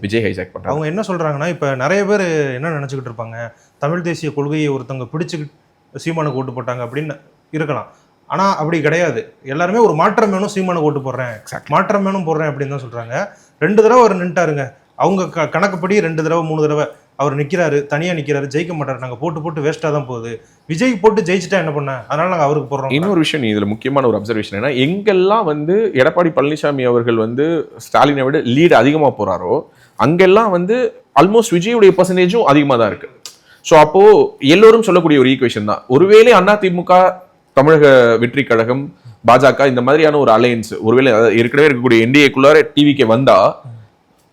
விஜய் ஹைஜாக் பண்றாங்க. அவங்க என்ன சொல்றாங்கன்னா, இப்ப நிறைய பேர் என்ன நினைச்சுக்கிட்டு இருப்பாங்க, தமிழ் தேசிய கொள்கையை ஒருத்தவங்க பிடிச்சுக்கிட்டு சீமானுக்கு ஓட்டு போட்டாங்க அப்படின்னு இருக்கலாம். ஆனா அப்படி கிடையாது. எல்லாருமே ஒரு மாற்றம் வேணும், சீமானுக்கு ஓட்டு போடுறேன், மாற்றம் வேணும் போடுறேன் அப்படின்னு தான் சொல்றாங்க. 2 தடவை அவர் நின்ட்டாருங்க. அவங்க கணக்குப்படி 2 தடவை 3 தடவை அவர் நிற்கிறாரு, தனியாக நிற்கிறாரு, ஜெயிக்க மாட்டாரு. நாங்கள் போட்டு வேஸ்ட்டாக தான் போகுது. விஜய் போட்டு ஜெயிச்சுட்டா என்ன பண்ண, அதனால நாங்கள் அவருக்கு போடுறோம். இன்னொரு விஷயம் இதில் முக்கியமான ஒரு அப்சர்வேஷன் என்ன, எங்கெல்லாம் வந்து எடப்பாடி பழனிசாமி அவர்கள் வந்து ஸ்டாலினை விட லீடு அதிகமாக போகிறாரோ அங்கெல்லாம் வந்து ஆல்மோஸ்ட் விஜயுடைய பர்சன்டேஜும் அதிகமாக தான் இருக்கு. ஸோ அப்போ எல்லோரும் சொல்லக்கூடிய ஒரு ஈக்குவேஷன் தான், ஒருவேளை அதிமுக, தமிழக வெற்றி கழகம், பாஜக இந்த மாதிரியான ஒரு அலையன்ஸ் ஒருவேளை ஏற்கனவே இருக்கக்கூடிய என்டிஏக்குள்ளார டிவிக்கு வந்தா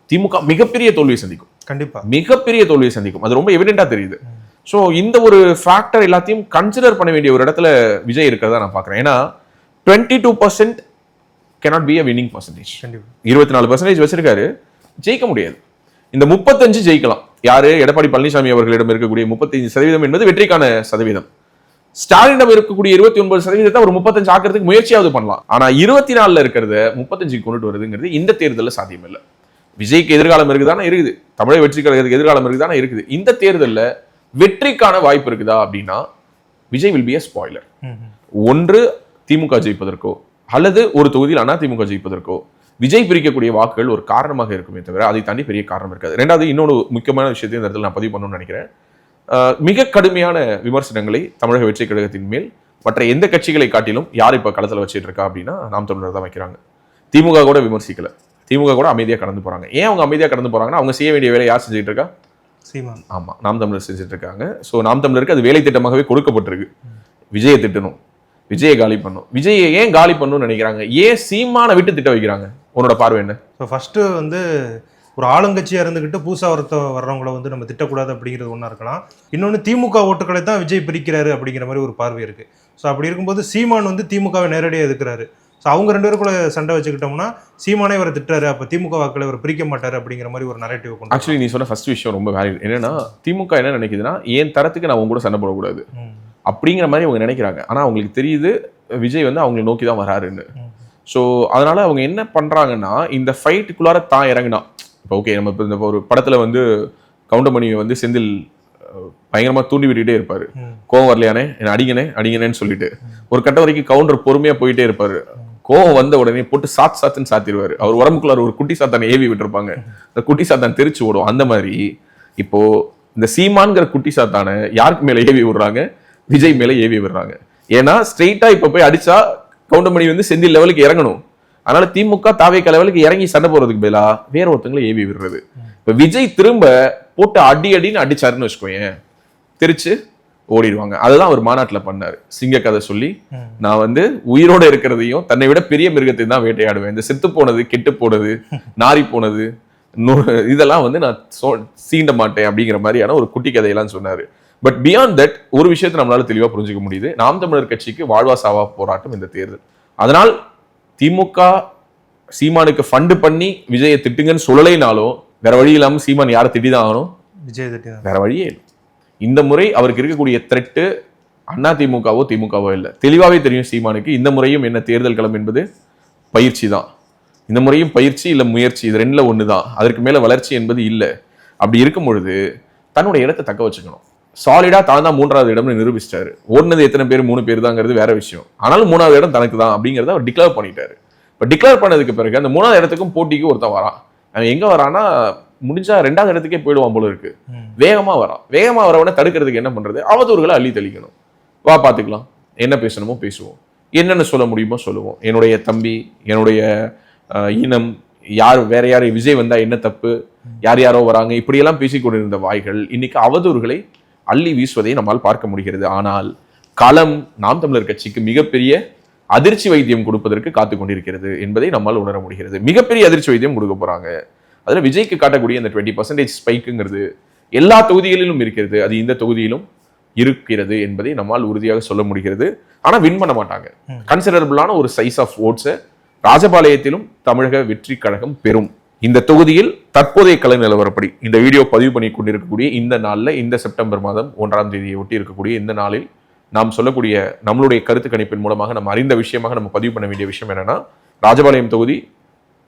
திமுக மிகப்பெரிய தோல்வியை சந்திக்கும். கண்டிப்பா மிகப்பெரிய தோல்வியை சந்திக்கும். அது ரொம்ப எவிடென்ட்டா தெரியுது. ஸோ இந்த ஒரு ஃபேக்டர் எல்லாத்தையும் கன்சிடர் பண்ண வேண்டிய ஒரு இடத்துல விஜய் இருக்கிறதா நான் பார்க்குறேன். ஏன்னா 22% cannot be a winning percentage. 24% வச்சிருக்காரு, ஜெயிக்க முடியாது. இந்த 35 ஜெயிக்கலாம். யாரு? எடப்பாடி பழனிசாமி அவர்களிடம் இருக்கக்கூடிய 35% என்பது வெற்றிக்கான சதவீதம். ஸ்டாலினிடம் இருக்கக்கூடிய 29% ஒரு 35 ஆக்கிறதுக்கு முயற்சியாவது பண்ணலாம். ஆனா 24 இருக்கிறத 35 கொண்டுட்டு வருதுங்கிறது இந்த தேர்தலில் சாத்தியம் இல்லை. விஜய்க்கு எதிர்காலம் இருக்குதானே இருக்குது, தமிழக வெற்றி கழகத்துக்கு எதிர்காலம் இருக்குதானே இருக்குது. இந்த தேர்தலில் வெற்றிக்கான வாய்ப்பு இருக்குதா அப்படின்னா Vijay will be a spoiler. ஒன்று திமுக ஜெயிப்பதற்கோ அல்லது ஒரு தொகுதியில் அதிமுக ஜெயிப்பதற்கோ விஜய் பிரிக்கக்கூடிய வாக்குகள் ஒரு காரணமாக இருக்குமே தவிர அதை தாண்டி பெரிய காரணம் இருக்காது. ரெண்டாவது இன்னொரு முக்கியமான விஷயத்தை இந்த இடத்துல நான் பதிவு பண்ணணும்னு நினைக்கிறேன். மிக கடுமையான விமர்சனங்களை தமிழக வெற்றி கழகத்தின் மேல் மற்ற எந்த கட்சிகளை காட்டிலும் யார் இப்ப களத்தில் வச்சுட்டு இருக்கா அப்படின்னா நாம் தமிழர் தான் வைக்கிறாங்க. திமுக கூட விமர்சிக்கல, திமுக கூட அமைதியா கடந்து போறாங்க. ஏன் அவங்க அமைதியா கடந்து போறாங்கன்னா அவங்க செய்ய வேண்டிய வேலை யார் செஞ்சுட்டு இருக்கா? சீமான். ஆமா, நாம் தமிழர் செஞ்சுட்டு இருக்காங்க. ஸோ நாம் தமிழருக்கு அது வேலை திட்டமாகவே கொடுக்கப்பட்டிருக்கு. விஜயை திட்டணும், விஜயை காலி பண்ணும். விஜயை ஏன் காலி பண்ணணும்னு நினைக்கிறாங்க? ஏன் சீமான விட்டு திட்ட வைக்கிறாங்க? உன்னோட பார்வை என்ன? ஸோ ஃபர்ஸ்ட்டு வந்து ஒரு ஆளுங்கட்சியாக இருந்துக்கிட்டு பூசா வர்றவங்கள வந்து நம்ம திட்டக்கூடாது அப்படிங்கிறது ஒன்றா இருக்கலாம். இன்னொன்று திமுக ஓட்டுக்களை தான் விஜய் பிரிக்கிறாரு அப்படிங்கிற மாதிரி ஒரு பார்வை இருக்குது. ஸோ அப்படி இருக்கும்போது சீமான் வந்து திமுகவை நேரடியாக எதுக்குறாரு. ஸோ அவங்க 2 பேருக்குள்ள சண்டை வச்சுக்கிட்டோம்னா சீமானே இவரை திட்டாரு, அப்போ திமுக வாக்களை இவர் பிரிக்க மாட்டாரு அப்படிங்கிற மாதிரி ஒரு நரேட்டிவ் கொண்டு. ஆக்சுவலி நீ சொன்ன ஃபர்ஸ்ட் விஷயம் ரொம்ப வேலிட். என்னன்னா திமுக என்ன நினைக்குதுன்னா என் தரத்துக்கு நான் அவங்க கூட சண்டை போடக்கூடாது அப்படிங்கிற மாதிரி அவங்க நினைக்கிறாங்க. ஆனால் அவங்களுக்கு தெரியுது விஜய் வந்து அவங்களை நோக்கி தான் வராருன்னு. ஸோ அதனால அவங்க என்ன பண்றாங்கன்னா இந்த ஃபைட்டுக்குள்ளார தான் இறங்கினா இப்போ ஓகே, நம்ம இப்போ இந்த ஒரு படத்துல வந்து கவுண்டமணியை வந்து செந்தில் பயங்கரமா தூண்டி விட்டுக்கிட்டே இருப்பாரு. கோவம் வரலையானே என்ன அடிங்கனேன்னு சொல்லிட்டு ஒரு கட்ட வரைக்கும் கவுண்டர் பொறுமையா போயிட்டே இருப்பாரு. கோவம் வந்த உடனே போட்டு சாத்துன்னு சாத்திடுவாரு. அவர் உடம்புக்குள்ளார ஒரு குட்டி சாத்தானை ஏவி விட்டுருப்பாங்க, இந்த குட்டி சாத்தான் தெரிச்சு ஓடும். அந்த மாதிரி இப்போ இந்த சீமான்கிற குட்டி சாத்தானை யாருக்கு மேல ஏவி விடுறாங்க? விஜய் மேல ஏவி விடுறாங்க. ஏன்னா ஸ்ட்ரெயிட்டா இப்ப போய் அடிச்சா கவுண்டமணி வந்து செந்தில் லெவலுக்கு இறங்கணும். அதனால திமுக தாவேக லெவலுக்கு இறங்கி சண்டை போறதுக்கு பதிலா வேற ஒருத்தங்களை ஏவி விடுறது. இப்ப விஜய் திரும்ப போட்டு அடின்னு அடிச்சாருன்னு வச்சுக்கோங்க, தெரிச்சு ஓடிடுவாங்க. அதுதான் அவர் மாநாட்டில் பண்ணாரு. சிங்க கதை சொல்லி நான் வந்து உயிரோட இருக்கிறதையும் தன்னை விட பெரிய மிருகத்தை தான் வேட்டையாடுவேன், இந்த செத்து போனது, கெட்டு போனது, நாரி போனது, இதெல்லாம் வந்து நான் சீண்ட மாட்டேன் அப்படிங்கிற மாதிரியான ஒரு குட்டி கதையெல்லாம் சொன்னாரு. பட் பியாண்ட் தட் ஒரு விஷயத்தை நம்மளால தெளிவா புரிஞ்சுக்க முடியுது. நாம் தமிழர் கட்சிக்கு வாழ்வா சாவா போராட்டம் இந்த தேர்தல். அதனால் திமுக சீமானுக்கு ஃபண்டு பண்ணி விஜயை திட்டுங்கன்னு சொல்லலைனாலும் வேற வழி இல்லாம சீமான் யாரை திட்டிதான் ஆகணும்? விஜய் திட்டி, வேற வழியே இல்லை. இந்த முறை அவருக்கு இருக்கக்கூடிய த்ரெட்டு அதிமுகவோ திமுகவோ இல்லை. தெளிவாவே தெரியும் சீமானுக்கு இந்த முறையும் என்ன தேர்தல் களம் என்பது பயிற்சி தான். இந்த முறையும் பயிற்சி இல்லை முயற்சி, இது 2ல் 1 தான். அதற்கு மேல வளர்ச்சி என்பது இல்லை. அப்படி இருக்கும் பொழுது தன்னுடைய இடத்தை தக்க வச்சுக்கணும். சாலிடா தான் தான் 3வது இடம்னு நிரூபிச்சிட்டாரு. ஓடுனது எத்தனை பேர்? 3 பேர் தாங்கிறது வேற விஷயம். ஆனாலும் 3வது இடம் தனக்கு தான் அப்படிங்கிறத அவர் டிக்ளேர் பண்ணிட்டாரு. இப்போ டிக்ளேர் பண்ணதுக்கு பிறகு அந்த 3வது இடத்துக்கும் போட்டிக்கு ஒருத்தன் வரான். அவன் எங்க வரான்னா முடிஞ்சா 2வது இடத்துக்கே போயிடுவான் போல இருக்கு. வேகமா வரான். வேகமா வரவனை தடுக்கிறதுக்கு என்ன பண்றது? அவதூறுகளை அள்ளி தெளிக்கணும். வா பார்த்துக்கலாம், என்ன பேசணுமோ பேசுவோம், என்னென்ன சொல்ல முடியுமோ சொல்லுவோம். என்னுடைய தம்பி, என்னுடைய இனம், யார் வேற யார், விஜய் வந்தா என்ன தப்பு, யார் யாரோ வராங்க, இப்படியெல்லாம் பேசிக்கொண்டிருந்த வாய்கள் இன்னைக்கு அவதூறுகளை அள்ளி வீசுவதை நம்மால் பார்க்க முடிகிறது. ஆனால் களம் நாம் தமிழர் கட்சிக்கு மிகப்பெரிய அதிர்ச்சி வைத்தியம் கொடுப்பதற்கு காத்து கொண்டிருக்கிறது என்பதை நம்மால் உணர முடிகிறது. மிகப்பெரிய அதிர்ச்சி வைத்தியம் கொடுக்க போறாங்க. அதுல விஜய்க்கு காட்டக்கூடிய அந்த 20% ஸ்பைக்குங்கிறது எல்லா தொகுதிகளிலும் இருக்கிறது, அது இந்த தொகுதியிலும் இருக்கிறது என்பதை நம்மால் உறுதியாக சொல்ல முடிகிறது. ஆனா வின் பண்ண மாட்டாங்க. கன்சிடரபிளான ஒரு சைஸ் ஆஃப் ஓட்ஸை ராஜபாளையத்திலும் தமிழக வெற்றி கழகம் பெறும். இந்த தொகுதியில் தற்போதைய கள நிலவரப்படி இந்த வீடியோ பதிவு பண்ணி கொண்டிருக்கக்கூடிய இந்த நாளில், இந்த செப்டம்பர் மாதம் 1ஆம் தேதியை ஒட்டி இருக்கக்கூடிய இந்த நாளில் நாம் சொல்லக்கூடிய நம்மளுடைய கருத்து கணிப்பின் மூலமாக நம்ம அறிந்த விஷயமாக நம்ம பதிவு பண்ண வேண்டிய விஷயம் என்னன்னா, ராஜபாளையம் தொகுதி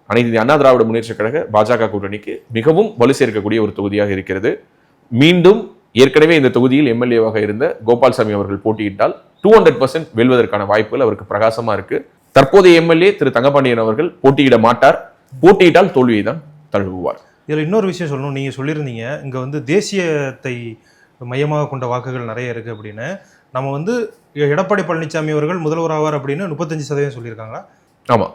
அனைத்து இந்திய அண்ணா திராவிட முன்னேற்ற கழக பாஜக கூட்டணிக்கு மிகவும் வலு சேர்க்கக்கூடிய ஒரு தொகுதியாக இருக்கிறது. மீண்டும் ஏற்கனவே இந்த தொகுதியில் எம்எல்ஏவாக இருந்த கோபால்சாமி அவர்கள் போட்டியிட்டால் 200% வெல்வதற்கான வாய்ப்புகள் அவருக்கு பிரகாசமா இருக்கு. தற்போதைய எம்எல்ஏ திரு தங்கபாண்டியன் அவர்கள் போட்டியிட மாட்டார். போட்டியிட்டால் தோல்வியை தான் தழுவுவார். இதில் இன்னொரு விஷயம் சொல்லணும். நீங்கள் சொல்லியிருந்தீங்க இங்கே வந்து தேசியத்தை மையமாக கொண்ட வாக்குகள் நிறைய இருக்குது அப்படின்னு. நம்ம வந்து எடப்பாடி பழனிசாமி அவர்கள் முதல்வர் ஆவார் அப்படின்னு 35% சொல்லியிருக்காங்களா? ஆமாம்,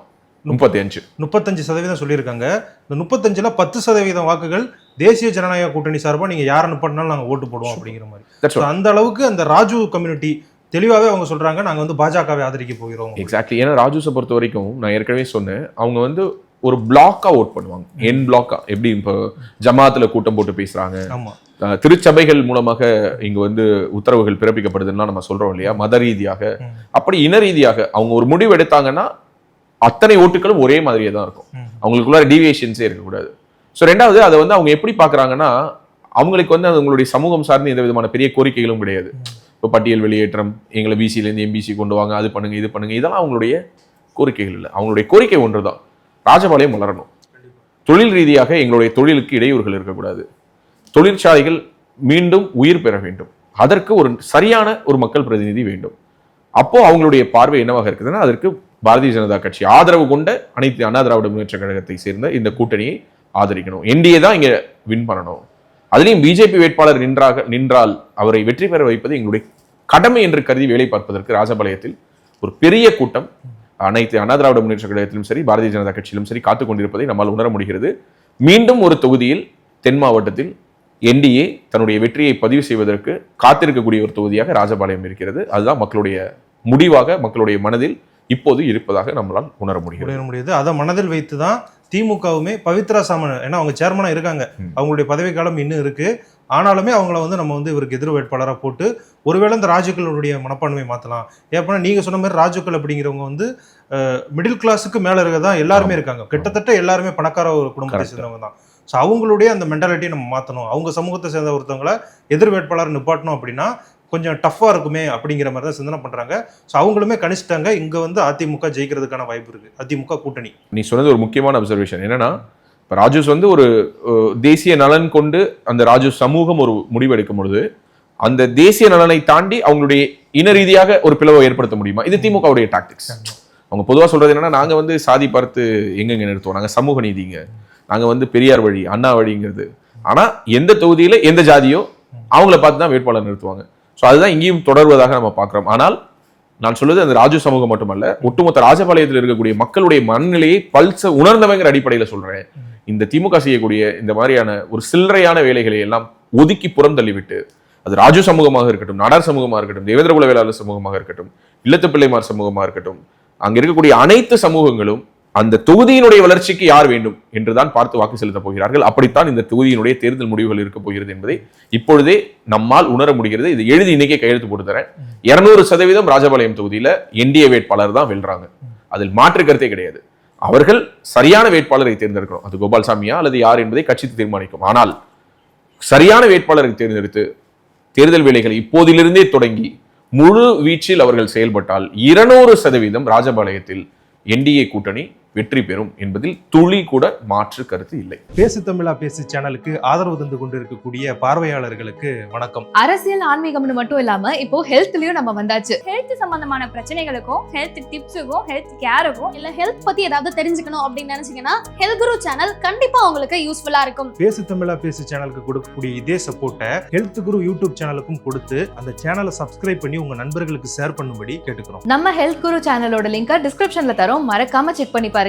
35% சொல்லியிருக்காங்க. இந்த 35ல் 10% வாக்குகள் தேசிய ஜனநாயக கூட்டணி சார்பாக நீங்கள் யாரை அனுப்பினாலும் நாங்கள் ஓட்டு போடுவோம் அப்படிங்கிற மாதிரி. அந்த அளவுக்கு அந்த ராஜு கம்யூனிட்டி தெளிவாகவே அவங்க சொல்றாங்க, நாங்கள் வந்து பாஜகவை ஆதரிக்க போகிறோம். எக்ஸாக்ட்லி. ஏன்னா ராஜூஸை பொறுத்த வரைக்கும் நான் ஏற்கனவே சொன்னேன், அவங்க வந்து ஒரு பிளாக்கா ஓட் பண்ணுவாங்க. என் பிளாக்கா எப்படி இப்போ ஜமாத்துல கூட்டம் போட்டு பேசுறாங்க, திருச்சபைகள் மூலமாக இங்க வந்து உத்தரவுகள் பிறப்பிக்கப்படுதுன்னா நம்ம சொல்றோம் இல்லையா, மத ரீதியாக, அப்படி இன ரீதியாக அவங்க ஒரு முடிவு எடுத்தாங்கன்னா அத்தனை ஓட்டுகளும் ஒரே மாதிரியே தான் இருக்கும். அவங்களுக்குள்ள டீவியேஷன்ஸே இருக்கக்கூடாது. ஸோ ரெண்டாவது அதை வந்து அவங்க எப்படி பாக்குறாங்கன்னா, அவங்களுக்கு வந்து அவங்களுடைய சமூகம் சார்ந்து எந்த விதமான பெரிய கோரிக்கைகளும் கிடையாது. இப்போ பட்டியல் வெளியேற்றம், எங்களை பிசியிலேருந்து எம்பிசி கொண்டு வாங்க, அது பண்ணுங்க இது பண்ணுங்க, இதெல்லாம் அவங்களுடைய கோரிக்கைகள் இல்லை. அவங்களுடைய கோரிக்கை ஒன்று தான், ராஜபாளையம் வளரணும். தொழில் ரீதியாக எங்களுடைய தொழிலுக்கு இடையூறுகள் இருக்கக்கூடாது. தொழிற்சாலைகள் மீண்டும் உயிர் பெற வேண்டும். அதற்கு ஒரு சரியான ஒரு மக்கள் பிரதிநிதி வேண்டும். அப்போ அவங்களுடைய பார்வை என்னவாக இருக்குதுன்னா, அதற்கு பாரதிய ஜனதா கட்சி ஆதரவு கொண்ட அனைத்து அண்ணா திராவிட முன்னேற்ற கழகத்தை சேர்ந்த இந்த கூட்டணியை ஆதரிக்கணும். என்டிஏ தான் இங்க வின் பண்ணணும். அதுலேயும் பிஜேபி வேட்பாளர் நின்றால் அவரை வெற்றி பெற வைப்பது எங்களுடைய கடமை என்று கருதி வேலை பார்ப்பதற்கு ராஜபாளையத்தில் ஒரு பெரிய கூட்டம் அனைத்து அண்ணா திராவிட முன்னேற்ற கழகத்திலும் சரி, பாரதிய ஜனதா கட்சியிலும் சரி காத்துக் கொண்டிருப்பதை நம்மால் உணர முடிகிறது. மீண்டும் ஒரு தொகுதியில் தென் மாவட்டத்தில் என்டிஏ தன்னுடைய வெற்றியை பதிவு செய்வதற்கு காத்திருக்கக்கூடிய ஒரு தொகுதியாக ராஜபாளையம் இருக்கிறது. அதுதான் மக்களுடைய முடிவாக மக்களுடைய மனதில் இப்போது இருப்பதாக நம்மளால் உணர முடியுது. அதை மனதில் வைத்து தான் திமுகவுமே பவித்ரா சாமன், ஏன்னா அவங்க சேர்மனா இருக்காங்க, அவங்களுடைய பதவி காலம் இன்னும் இருக்கு, ஆனாலுமே அவங்கள வந்து நம்ம வந்து இவருக்கு எதிர் வேட்பாளராக போட்டு ஒருவேளை இந்த ராஜுக்களுடைய மனப்பான்மை மாற்றலாம். ஏன்னா நீங்க சொன்ன மாதிரி ராஜுக்கள் அப்படிங்கிறவங்க வந்து மிடில் கிளாஸுக்கு மேல இருக்கதான் எல்லாருமே இருக்காங்க, கிட்டத்தட்ட எல்லாருமே பணக்கார ஒரு குடும்பத்தை சேர்ந்தவங்க தான். ஸோ அவங்களுடைய அந்த மென்டாலிட்டியை நம்ம மாற்றணும். அவங்க சமூகத்தை சேர்ந்த ஒருத்தவங்களை எதிர் வேட்பாளர் நிப்பாட்டணும் அப்படின்னா கொஞ்சம் டஃப்பாக இருக்குமே அப்படிங்கிற மாதிரி தான் சிந்தனை பண்ணுறாங்க. ஸோ அவங்களுமே கணிச்சிட்டாங்க, இங்கே வந்து அதிமுக ஜெயிக்கிறதுக்கான வாய்ப்பு இருக்குது, அதிமுக கூட்டணி. நீ சொன்னது ஒரு முக்கியமான அப்சர்வேஷன். என்னன்னா, இப்போ ராஜூஸ் வந்து ஒரு தேசிய நலன் கொண்டு அந்த ராஜூஸ் சமூகம் ஒரு முடிவு எடுக்கும் பொழுது அந்த தேசிய நலனை தாண்டி அவங்களுடைய இன ரீதியாக ஒரு பிளவை ஏற்படுத்த முடியுமா? இது திமுகவுடைய டாக்டிக்ஸ். அவங்க பொதுவாக சொல்றது என்னன்னா, நாங்கள் வந்து சாதி பார்த்து எங்கெங்க நிறுத்துவோம், நாங்கள் சமூக நீதிங்க, நாங்கள் வந்து பெரியார் வழி அண்ணா வழிங்கிறது. ஆனால் எந்த தொகுதியில் எந்த ஜாதியோ அவங்கள பார்த்து தான் வேட்பாளர் நிறுத்துவாங்க. ஸோ அதுதான் இங்கேயும் தொடர்வதாக நம்ம பார்க்குறோம். ஆனால் நான் சொல்வது அந்த ராஜு சமூகம் மட்டுமல்ல, ஒட்டுமொத்த ராஜபாளையத்தில் இருக்கக்கூடிய மக்களுடைய மனநிலையை பல்ச உணர்ந்தவங்கிற அடிப்படையில் சொல்றேன். இந்த திமுக செய்யக்கூடிய இந்த மாதிரியான ஒரு சில்லறையான வேலைகளை எல்லாம் ஒதுக்கி புறம் தள்ளிவிட்டு, அது ராஜு சமூகமாக இருக்கட்டும், நாடார் சமூகமாக இருக்கட்டும், தேவேந்திர குல வேளாளர் சமூகமாக இருக்கட்டும், இல்லத்து பிள்ளைமார் சமூகமாக இருக்கட்டும், அங்க இருக்கக்கூடிய அனைத்து சமூகங்களும் அந்த தொகுதியினுடைய வளர்ச்சிக்கு யார் வேண்டும் என்றுதான் பார்த்து வாக்கு செலுத்த போகிறார்கள். அப்படித்தான் இந்த தொகுதியினுடைய தேர்தல் முடிவுகள் இருக்க போகிறது என்பதை இப்பொழுதே நம்மால் உணர முடிகிறது. இது எழுதி இன்னைக்கே கையெழுத்து போட்டு தரேன். 200% ராஜபாளையம் தொகுதியில என்டிஏ வேட்பாளர் தான் வெல்றாங்க. அதில் மாற்று கருத்தே கிடையாது. அவர்கள் சரியான வேட்பாளரை தேர்ந்தெடுக்கணும். அது கோபால்சாமியா அல்லது யார் என்பதை கட்சி தீர்மானிக்கும். ஆனால் சரியான வேட்பாளரை தேர்ந்தெடுத்து தேர்தல் வேலைகளை இப்போதிலிருந்தே தொடங்கி முழு வீச்சில் அவர்கள் செயல்பட்டால் 200% ராஜபாளையத்தில் என்டிஏ கூட்டணி வெற்றி பெறும் என்பதில் துளி கூட மாற்று கருத்து இல்லை. பேசு தமிழா பேசு சேனலுக்கு ஆதரவு தந்து கொண்டிருக்கக்கூடிய பார்வையாளர்களுக்கு வணக்கம். அரசியல் ஆன்மீகம்னு மட்டும் இல்லாம இப்போ ஹெல்த்லயும் நம்ம வந்தாச்சு. ஹெல்த் சம்பந்தமான பிரச்சனைகளுக்கும், ஹெல்த் டிப்ஸுக்கும், ஹெல்த் கேருக்கும், இல்ல ஹெல்த் பத்தி ஏதாவது தெரிஞ்சுக்கணும் அப்படின்னு நினைச்சீங்கன்னா ஹெல்த் குரு சேனல் கண்டிப்பா உங்களுக்கு யூஸ்ஃபுல்லா இருக்கும். பேசு தமிழா பேசு சேனலுக்கு கொடுக்கக்கூடிய இதே சப்போர்ட்டை ஹெல்த் குரு யூடியூப் சேனலுக்கும் கொடுத்து அந்த சேனலை சப்ஸ்கிரைப் பண்ணி உங்க நண்பர்களுக்கு ஷேர் பண்ணும்படி கேட்டுக்கிறோம். நம்ம ஹெல்த் குரு சேனலோட லிங்கை டிஸ்கிரிப்ஷன்ல தரோம், மறக்காம செக் பண்ணி பாருங்க.